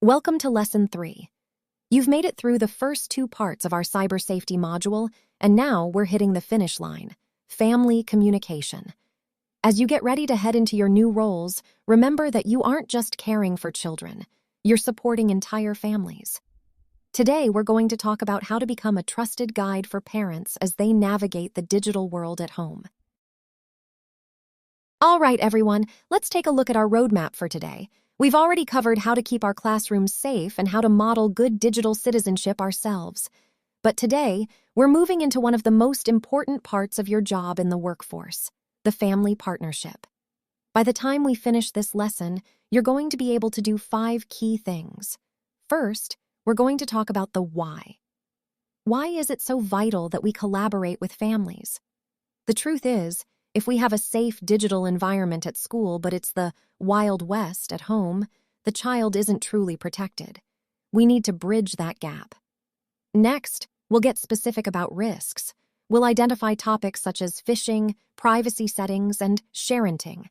Welcome to Lesson 3. You've made it through the first two parts of our cyber safety module, and now we're hitting the finish line: family communication. As you get ready to head into your new roles, remember that you aren't just caring for children, you're supporting entire families. Today, we're going to talk about how to become a trusted guide for parents as they navigate the digital world at home. All right, everyone, let's take a look at our roadmap for today. We've already covered how to keep our classrooms safe and how to model good digital citizenship ourselves. But today, we're moving into one of the most important parts of your job in the workforce: the family partnership. By the time we finish this lesson, you're going to be able to do 5 key things. First, we're going to talk about the why. Why is it so vital that we collaborate with families? The truth is, if we have a safe digital environment at school but it's the Wild West at home, the child isn't truly protected. We need to bridge that gap. Next, we'll get specific about risks. We'll identify topics such as phishing, privacy settings, and sharenting.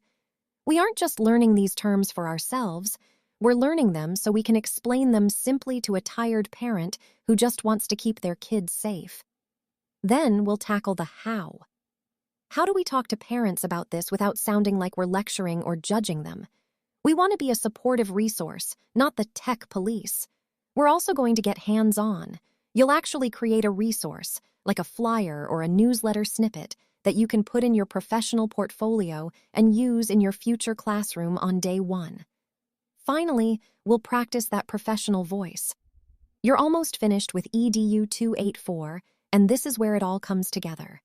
We aren't just learning these terms for ourselves, we're learning them so we can explain them simply to a tired parent who just wants to keep their kids safe. Then we'll tackle the how. How do we talk to parents about this without sounding like we're lecturing or judging them? We want to be a supportive resource, not the tech police. We're also going to get hands-on. You'll actually create a resource, like a flyer or a newsletter snippet, that you can put in your professional portfolio and use in your future classroom on day 1. Finally, we'll practice that professional voice. You're almost finished with EDU 284, and this is where it all comes together.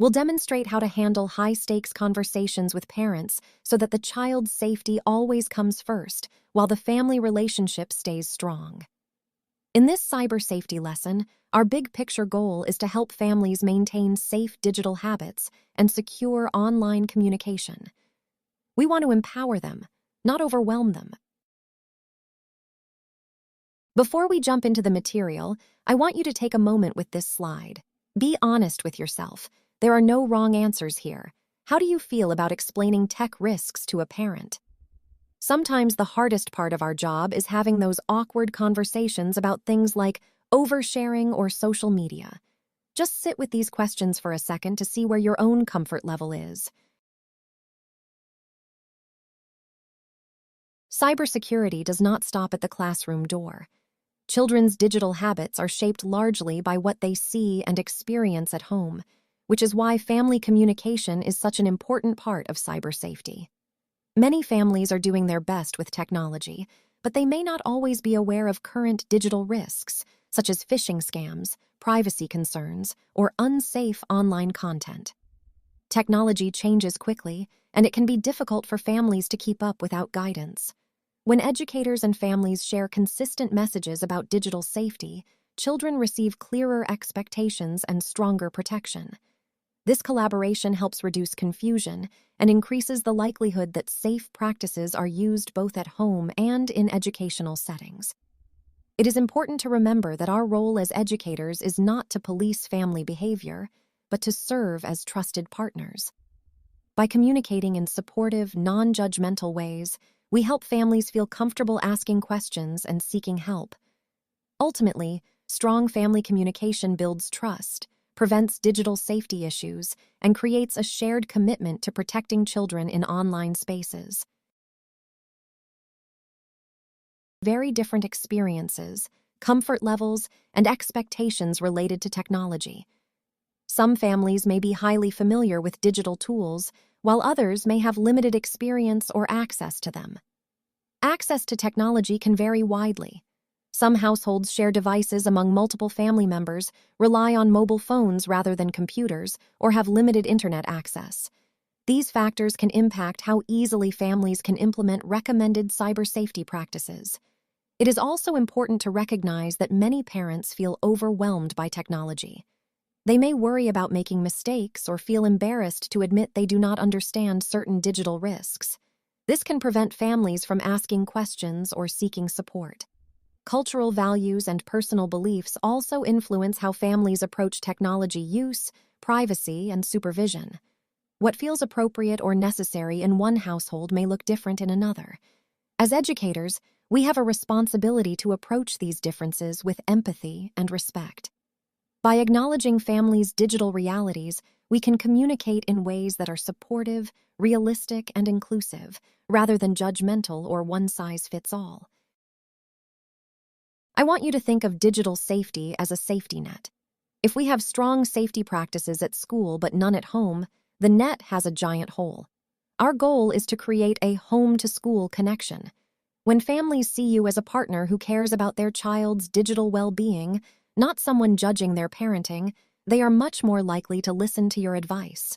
We'll demonstrate how to handle high-stakes conversations with parents so that the child's safety always comes first, while the family relationship stays strong. In this cyber safety lesson, our big picture goal is to help families maintain safe digital habits and secure online communication. We want to empower them, not overwhelm them. Before we jump into the material, I want you to take a moment with this slide. Be honest with yourself. There are no wrong answers here. How do you feel about explaining tech risks to a parent? Sometimes the hardest part of our job is having those awkward conversations about things like oversharing or social media. Just sit with these questions for a second to see where your own comfort level is. Cybersecurity does not stop at the classroom door. Children's digital habits are shaped largely by what they see and experience at home, which is why family communication is such an important part of cyber safety. Many families are doing their best with technology, but they may not always be aware of current digital risks, such as phishing scams, privacy concerns, or unsafe online content. Technology changes quickly, and it can be difficult for families to keep up without guidance. When educators and families share consistent messages about digital safety, children receive clearer expectations and stronger protection. This collaboration helps reduce confusion and increases the likelihood that safe practices are used both at home and in educational settings. It is important to remember that our role as educators is not to police family behavior, but to serve as trusted partners. By communicating in supportive, non-judgmental ways, we help families feel comfortable asking questions and seeking help. Ultimately, strong family communication builds trust, prevents digital safety issues, and creates a shared commitment to protecting children in online spaces. Very different experiences, comfort levels, and expectations related to technology. Some families may be highly familiar with digital tools, while others may have limited experience or access to them. Access to technology can vary widely. Some households share devices among multiple family members, rely on mobile phones rather than computers, or have limited internet access. These factors can impact how easily families can implement recommended cyber safety practices. It is also important to recognize that many parents feel overwhelmed by technology. They may worry about making mistakes or feel embarrassed to admit they do not understand certain digital risks. This can prevent families from asking questions or seeking support. Cultural values and personal beliefs also influence how families approach technology use, privacy, and supervision. What feels appropriate or necessary in one household may look different in another. As educators, we have a responsibility to approach these differences with empathy and respect. By acknowledging families' digital realities, we can communicate in ways that are supportive, realistic, and inclusive, rather than judgmental or one-size-fits-all. I want you to think of digital safety as a safety net. If we have strong safety practices at school but none at home, the net has a giant hole. Our goal is to create a home-to-school connection. When families see you as a partner who cares about their child's digital well-being, not someone judging their parenting, they are much more likely to listen to your advice.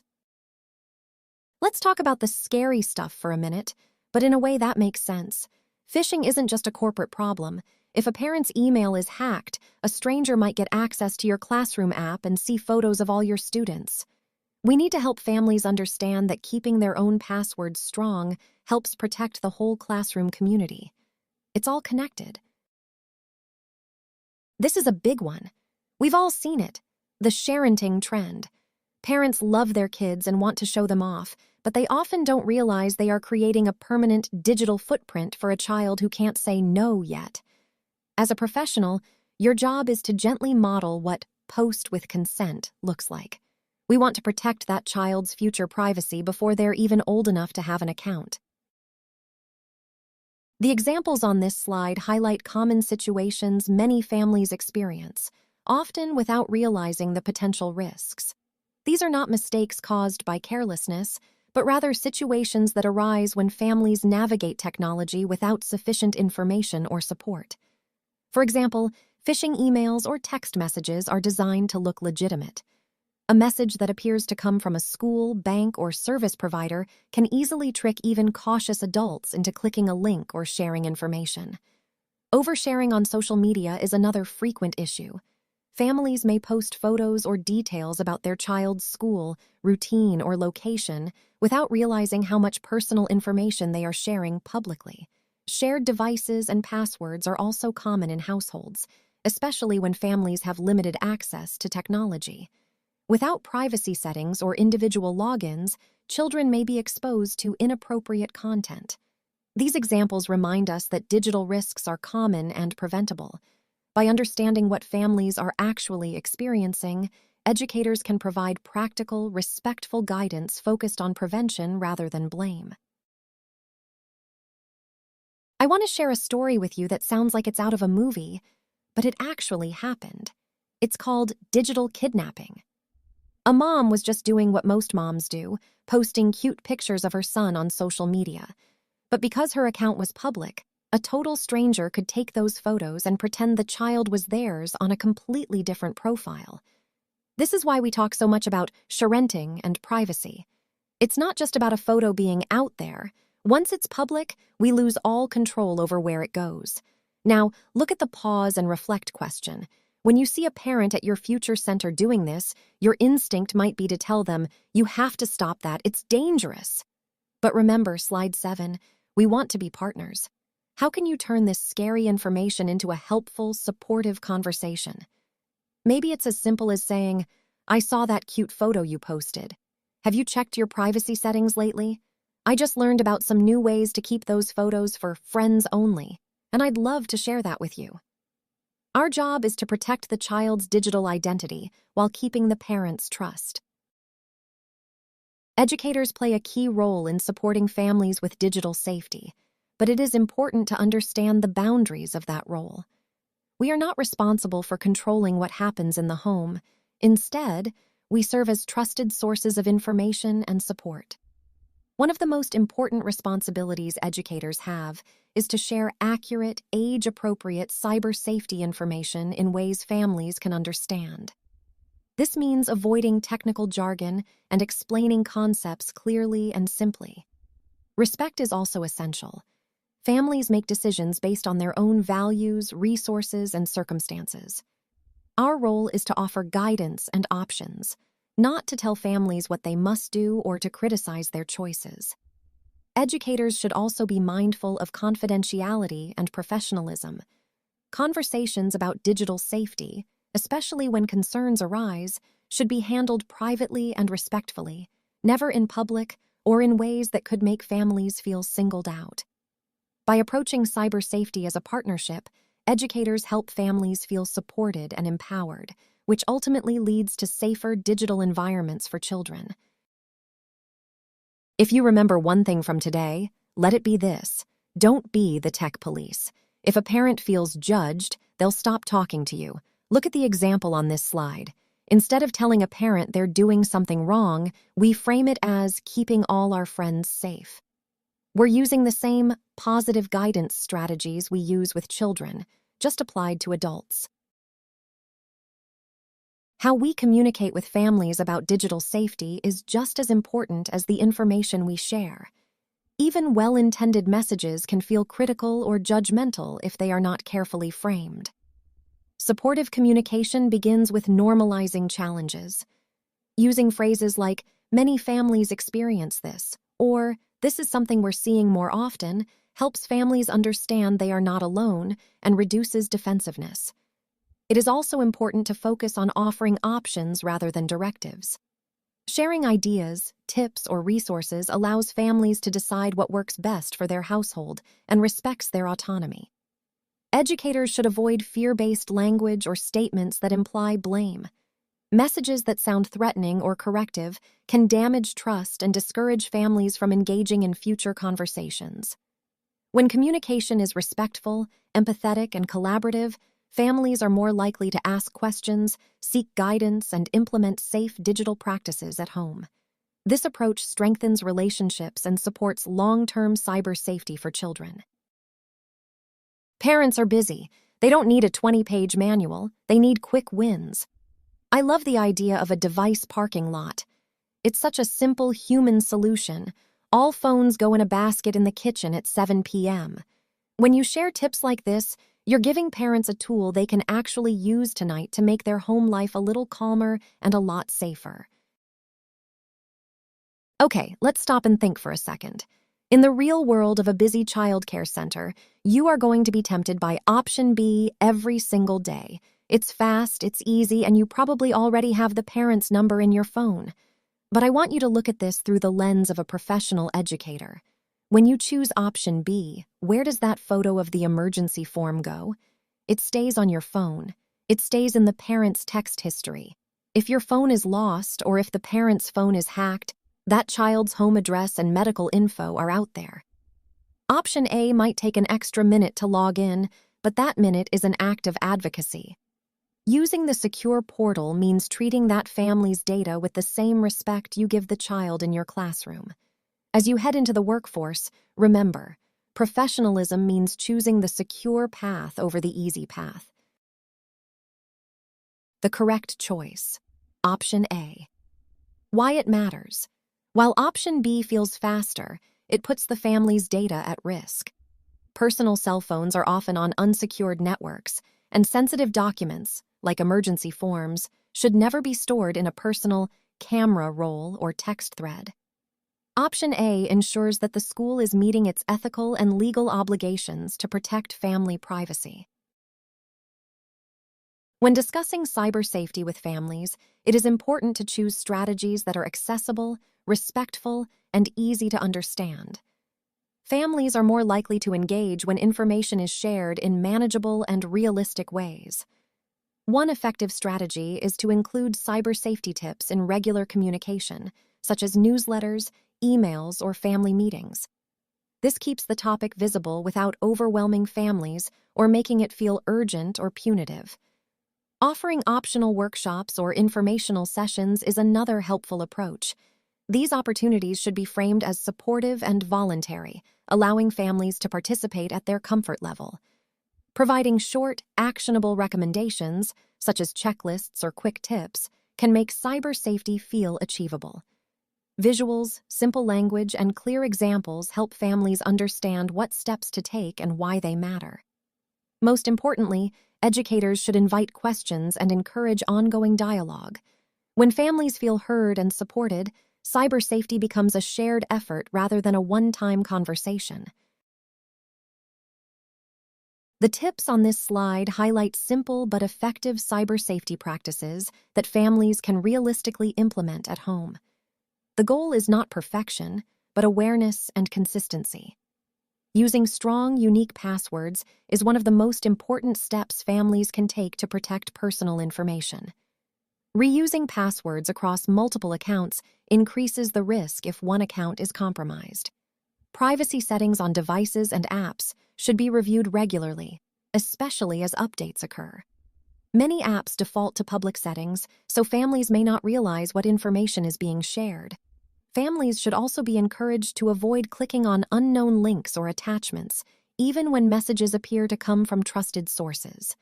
Let's talk about the scary stuff for a minute, but in a way that makes sense. Phishing isn't just a corporate problem. If a parent's email is hacked, a stranger might get access to your classroom app and see photos of all your students. We need to help families understand that keeping their own passwords strong helps protect the whole classroom community. It's all connected. This is a big one. We've all seen it. The sharenting trend. Parents love their kids and want to show them off, but they often don't realize they are creating a permanent digital footprint for a child who can't say no yet. As a professional, your job is to gently model what post with consent looks like. We want to protect that child's future privacy before they're even old enough to have an account. The examples on this slide highlight common situations many families experience, often without realizing the potential risks. These are not mistakes caused by carelessness, but rather situations that arise when families navigate technology without sufficient information or support. For example, phishing emails or text messages are designed to look legitimate. A message that appears to come from a school, bank, or service provider can easily trick even cautious adults into clicking a link or sharing information. Oversharing on social media is another frequent issue. Families may post photos or details about their child's school, routine, or location without realizing how much personal information they are sharing publicly. Shared devices and passwords are also common in households, especially when families have limited access to technology. Without privacy settings or individual logins, children may be exposed to inappropriate content. These examples remind us that digital risks are common and preventable. By understanding what families are actually experiencing, educators can provide practical, respectful guidance focused on prevention rather than blame. I want to share a story with you that sounds like it's out of a movie, but it actually happened. It's called digital kidnapping. A mom was just doing what most moms do, posting cute pictures of her son on social media. But because her account was public, a total stranger could take those photos and pretend the child was theirs on a completely different profile. This is why we talk so much about sharenting and privacy. It's not just about a photo being out there. Once it's public, we lose all control over where it goes. Now, look at the pause and reflect question. When you see a parent at your future center doing this, your instinct might be to tell them, "You have to stop that, it's dangerous." But remember, slide 7, we want to be partners. How can you turn this scary information into a helpful, supportive conversation? Maybe it's as simple as saying, "I saw that cute photo you posted. Have you checked your privacy settings lately? I just learned about some new ways to keep those photos for friends only, and I'd love to share that with you." Our job is to protect the child's digital identity while keeping the parent's trust. Educators play a key role in supporting families with digital safety, but it is important to understand the boundaries of that role. We are not responsible for controlling what happens in the home. Instead, we serve as trusted sources of information and support. One of the most important responsibilities educators have is to share accurate, age-appropriate cyber safety information in ways families can understand. This means avoiding technical jargon and explaining concepts clearly and simply. Respect is also essential. Families make decisions based on their own values, resources, and circumstances. Our role is to offer guidance and options, not to tell families what they must do or to criticize their choices. Educators should also be mindful of confidentiality and professionalism. Conversations about digital safety, especially when concerns arise, should be handled privately and respectfully, never in public or in ways that could make families feel singled out. By approaching cyber safety as a partnership, educators help families feel supported and empowered, which ultimately leads to safer digital environments for children. If you remember one thing from today, let it be this: don't be the tech police. If a parent feels judged, they'll stop talking to you. Look at the example on this slide. Instead of telling a parent they're doing something wrong, we frame it as keeping all our friends safe. We're using the same positive guidance strategies we use with children, just applied to adults. How we communicate with families about digital safety is just as important as the information we share. Even well-intended messages can feel critical or judgmental if they are not carefully framed. Supportive communication begins with normalizing challenges. Using phrases like, "Many families experience this," or "This is something we're seeing more often," helps families understand they are not alone and reduces defensiveness. It is also important to focus on offering options rather than directives. Sharing ideas, tips, or resources allows families to decide what works best for their household and respects their autonomy. Educators should avoid fear-based language or statements that imply blame. Messages that sound threatening or corrective can damage trust and discourage families from engaging in future conversations. When communication is respectful, empathetic, and collaborative, families are more likely to ask questions, seek guidance, and implement safe digital practices at home. This approach strengthens relationships and supports long-term cyber safety for children. Parents are busy. They don't need a 20-page manual. They need quick wins. I love the idea of a device parking lot. It's such a simple human solution. All phones go in a basket in the kitchen at 7 p.m. When you share tips like this, you're giving parents a tool they can actually use tonight to make their home life a little calmer and a lot safer. Okay, let's stop and think for a second. In the real world of a busy childcare center, you are going to be tempted by option B every single day. It's fast, it's easy, and you probably already have the parent's number in your phone. But I want you to look at this through the lens of a professional educator. When you choose option B, where does that photo of the emergency form go? It stays on your phone. It stays in the parent's text history. If your phone is lost or if the parent's phone is hacked, that child's home address and medical info are out there. Option A might take an extra minute to log in, but that minute is an act of advocacy. Using the secure portal means treating that family's data with the same respect you give the child in your classroom. As you head into the workforce, remember, professionalism means choosing the secure path over the easy path. The correct choice. Option A. Why it matters. While option B feels faster, it puts the family's data at risk. Personal cell phones are often on unsecured networks, and sensitive documents, like emergency forms, should never be stored in a personal camera roll or text thread. Option A ensures that the school is meeting its ethical and legal obligations to protect family privacy. When discussing cyber safety with families, it is important to choose strategies that are accessible, respectful, and easy to understand. Families are more likely to engage when information is shared in manageable and realistic ways. One effective strategy is to include cyber safety tips in regular communication, such as newsletters, emails, or family meetings. This keeps the topic visible without overwhelming families or making it feel urgent or punitive. Offering optional workshops or informational sessions is another helpful approach. These opportunities should be framed as supportive and voluntary, allowing families to participate at their comfort level. Providing short, actionable recommendations, such as checklists or quick tips, can make cyber safety feel achievable. Visuals, simple language, and clear examples help families understand what steps to take and why they matter. Most importantly, educators should invite questions and encourage ongoing dialogue. When families feel heard and supported, cyber safety becomes a shared effort rather than a one-time conversation. The tips on this slide highlight simple but effective cyber safety practices that families can realistically implement at home. The goal is not perfection, but awareness and consistency. Using strong, unique passwords is one of the most important steps families can take to protect personal information. Reusing passwords across multiple accounts increases the risk if one account is compromised. Privacy settings on devices and apps should be reviewed regularly, especially as updates occur. Many apps default to public settings, so families may not realize what information is being shared. Families should also be encouraged to avoid clicking on unknown links or attachments, even when messages appear to come from trusted sources.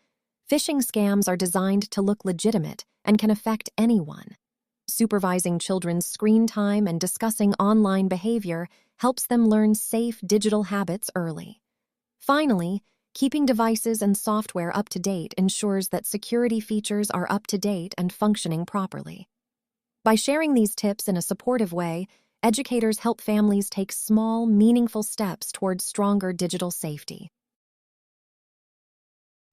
Phishing scams are designed to look legitimate and can affect anyone. Supervising children's screen time and discussing online behavior helps them learn safe digital habits early. Finally, keeping devices and software up to date ensures that security features are up to date and functioning properly. By sharing these tips in a supportive way, educators help families take small, meaningful steps towards stronger digital safety.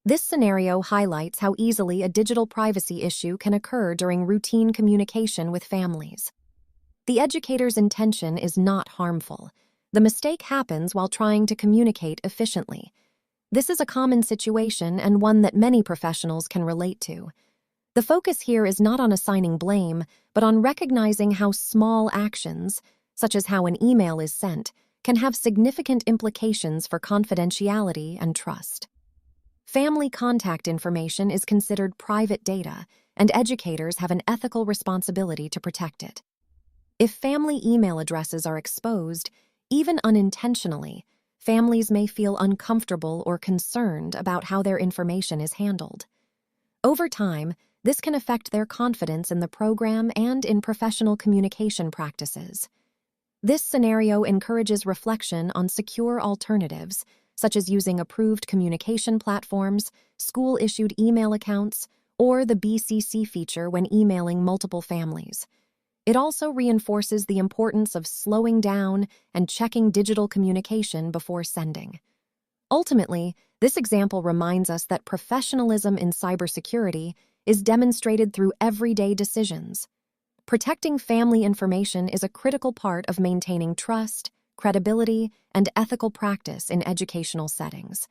This scenario highlights how easily a digital privacy issue can occur during routine communication with families. The educator's intention is not harmful. The mistake happens while trying to communicate efficiently. This is a common situation and one that many professionals can relate to. The focus here is not on assigning blame, but on recognizing how small actions, such as how an email is sent, can have significant implications for confidentiality and trust. Family contact information is considered private data, and educators have an ethical responsibility to protect it. If family email addresses are exposed, even unintentionally, families may feel uncomfortable or concerned about how their information is handled. Over time, this can affect their confidence in the program and in professional communication practices. This scenario encourages reflection on secure alternatives, such as using approved communication platforms, school-issued email accounts, or the BCC feature when emailing multiple families. It also reinforces the importance of slowing down and checking digital communication before sending. Ultimately, this example reminds us that professionalism in cybersecurity is demonstrated through everyday decisions. Protecting family information is a critical part of maintaining trust, credibility, and ethical practice in educational settings.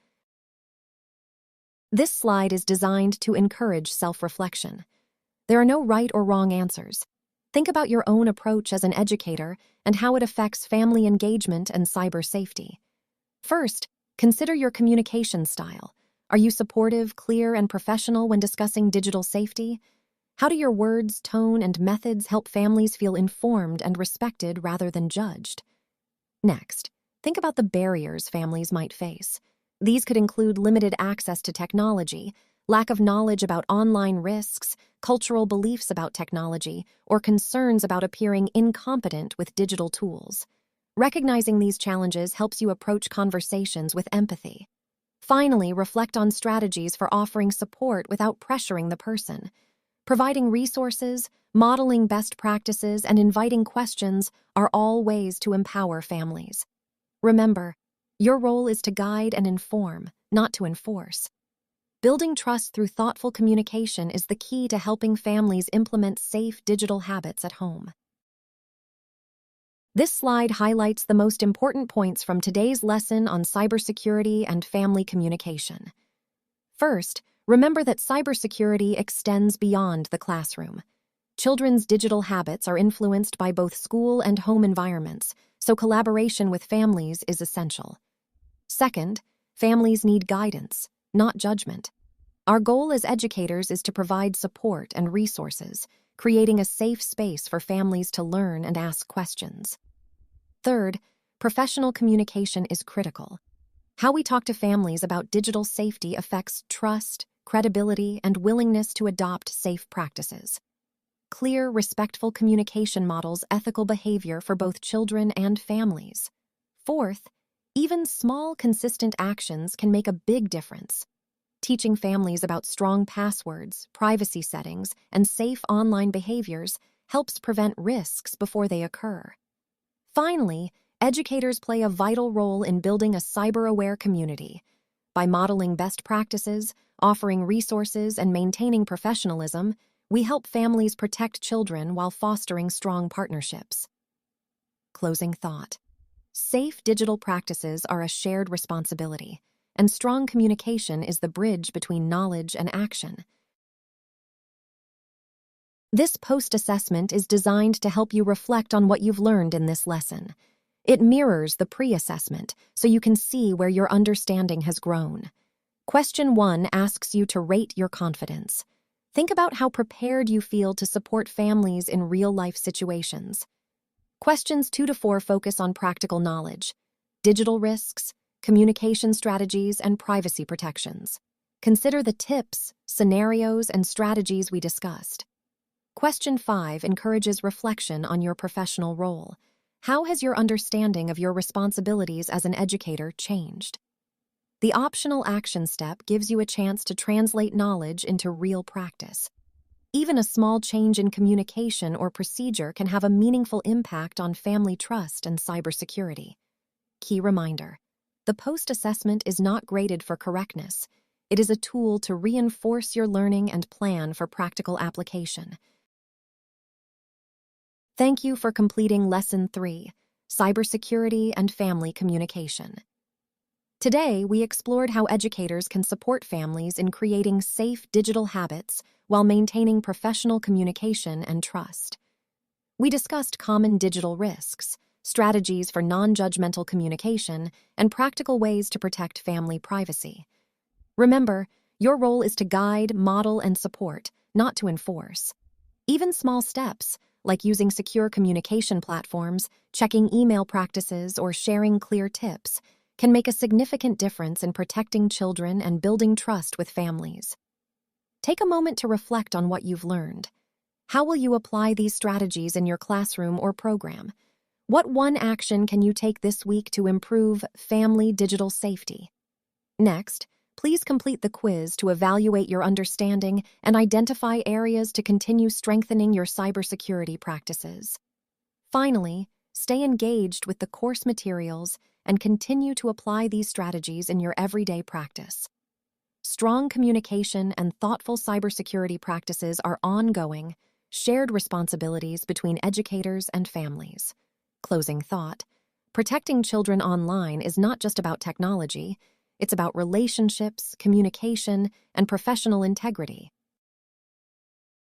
This slide is designed to encourage self-reflection. There are no right or wrong answers. Think about your own approach as an educator and how it affects family engagement and cyber safety. First, consider your communication style. Are you supportive, clear, and professional when discussing digital safety? How do your words, tone, and methods help families feel informed and respected rather than judged? Next, think about the barriers families might face. These could include limited access to technology, lack of knowledge about online risks, cultural beliefs about technology, or concerns about appearing incompetent with digital tools. Recognizing these challenges helps you approach conversations with empathy. Finally, reflect on strategies for offering support without pressuring the person. Providing resources, modeling best practices, and inviting questions are all ways to empower families. Remember, your role is to guide and inform, not to enforce. Building trust through thoughtful communication is the key to helping families implement safe digital habits at home. This slide highlights the most important points from today's lesson on cybersecurity and family communication. First, remember that cybersecurity extends beyond the classroom. Children's digital habits are influenced by both school and home environments, so collaboration with families is essential. Second, families need guidance, not judgment. Our goal as educators is to provide support and resources, creating a safe space for families to learn and ask questions. Third, professional communication is critical. How we talk to families about digital safety affects trust, credibility, and willingness to adopt safe practices. Clear, respectful communication models ethical behavior for both children and families. Fourth, even small, consistent actions can make a big difference. Teaching families about strong passwords, privacy settings, and safe online behaviors helps prevent risks before they occur. Finally, educators play a vital role in building a cyber-aware community. By modeling best practices, offering resources, and maintaining professionalism, we help families protect children while fostering strong partnerships. Closing thought. Safe digital practices are a shared responsibility, and strong communication is the bridge between knowledge and action. This post-assessment is designed to help you reflect on what you've learned in this lesson. It mirrors the pre-assessment, so you can see where your understanding has grown. Question 1 asks you to rate your confidence. Think about how prepared you feel to support families in real-life situations. Questions 2 to 4 focus on practical knowledge, digital risks, communication strategies, and privacy protections. Consider the tips, scenarios, and strategies we discussed. Question 5 encourages reflection on your professional role. How has your understanding of your responsibilities as an educator changed? The optional action step gives you a chance to translate knowledge into real practice. Even a small change in communication or procedure can have a meaningful impact on family trust and cybersecurity. Key reminder: the post-assessment is not graded for correctness. It is a tool to reinforce your learning and plan for practical application. Thank you for completing Lesson 3, Cybersecurity and Family Communication. Today, we explored how educators can support families in creating safe digital habits while maintaining professional communication and trust. We discussed common digital risks, strategies for non-judgmental communication, and practical ways to protect family privacy. Remember, your role is to guide, model, and support, not to enforce. Even small steps, like using secure communication platforms, checking email practices, or sharing clear tips, can make a significant difference in protecting children and building trust with families. Take a moment to reflect on what you've learned. How will you apply these strategies in your classroom or program? What one action can you take this week to improve family digital safety? Next, please complete the quiz to evaluate your understanding and identify areas to continue strengthening your cybersecurity practices. Finally, stay engaged with the course materials and continue to apply these strategies in your everyday practice. Strong communication and thoughtful cybersecurity practices are ongoing, shared responsibilities between educators and families. Closing thought: protecting children online is not just about technology. It's about relationships, communication, and professional integrity.